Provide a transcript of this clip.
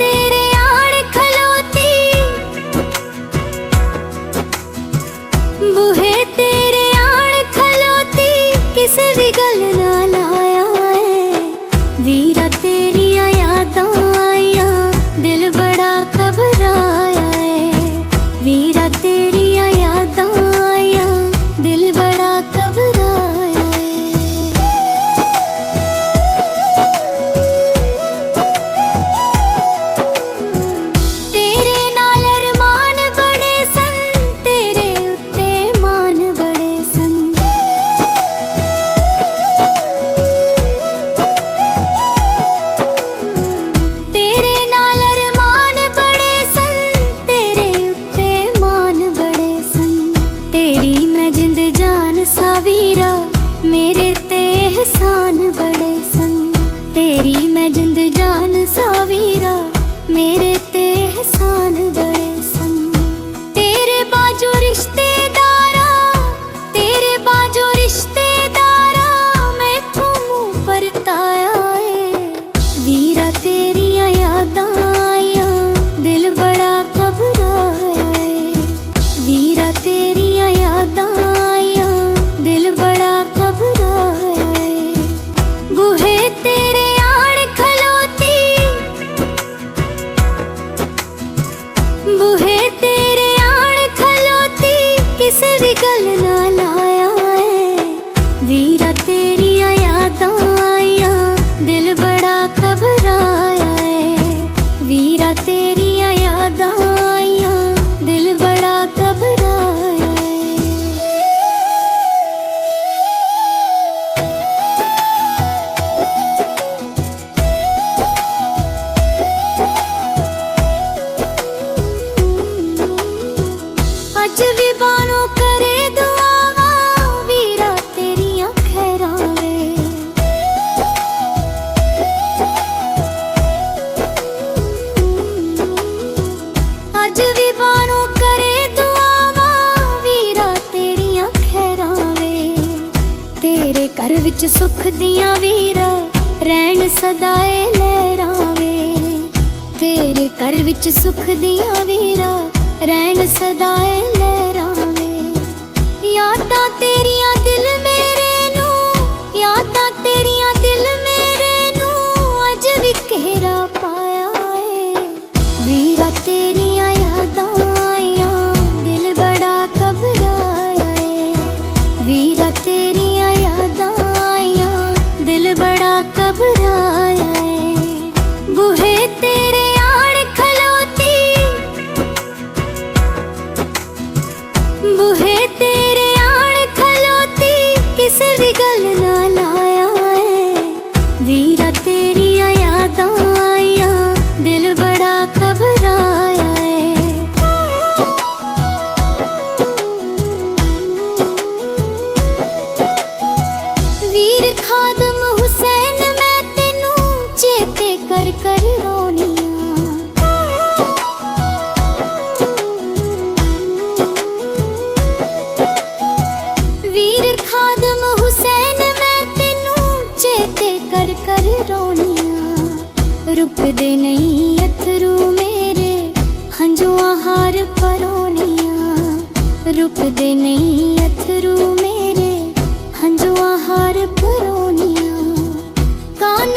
तेरे आड़ खलोती, बूहे तेरे आड़ खलोती, किसे भी गल ना लाया है। वीरा तेरिया यादां आईया, दिल बड़ा घबराया है। वीरा तेरिया यादां आईया, दिल बड़ा घबराया है। तेरे नाल अरमान बड़े सन, तेरे उत्ते मान बड़े सन। तेरे नाल अरमान बड़े सन, तेरे उत्ते मान बड़े सन। तेरी मैं जिंद जान सा वीरा, मेरे ते एहसान बड़े सन। तेरी मैं जिंद जान सा वीरा, मेरे ते एहसान बड़े सन। तेरे बाजू रिश्तेदारा, तेरे बाजू रिश्तेदारा, मैं मुंह परताया है। वीरा तेरिया यादां आईया, दिल बड़ा घबराया है। वीरा तेरिया यादां आईया, दिल बड़ा घबराया है। बूहे तेरे आड़ खलोती, बूहे तेरे आड़ खलोती, किसे भी गल ना लाया है। वीरा तेरिया यादां आईया, दिल बड़ा घबराया है। वीरा तेरिया यादां आईया, दिल बड़ा घबराया है। अज भी बानो करे दुआवा, वीरा तेरिया खैरां वे। अज भी बानो करे दुआवा, वीरा तेरिया खैरां वे। तेरे घर विच सुख दियां वीरा, रैन सदाए लहरां वे। तेरे घर विच सुख दियां वीरा, रैन सदाए लहरां वे। यादां तेरियां दिल मेरे नू, यादां तेरियां दिल मेरे नू, अज भी घेरा पाया है। वीरा तेरियां यादां आईया, दिल बड़ा घबराया है। वीरा तेरियां यादां आईया, दिल बड़ा घबराया है। बूहे तेरे आड़ खलोती, बूहे तेरे आड़ खलोती, किसे भी गल ना लाया है। वीरा तेरिया यादां आईया, दिल बड़ा घबराया है। वीर खादम हुसैन मैं तेनू चेते कर कर रोनिया। वीर खादम हुसैन मैं तेनू चेते कर कर रोनिया। रुकदे नहीं अथरू मेरे, हंजुआं हार परोनिया। रुकदे नहीं अथरू मेरे, हंजुआं हार परोनिया। कान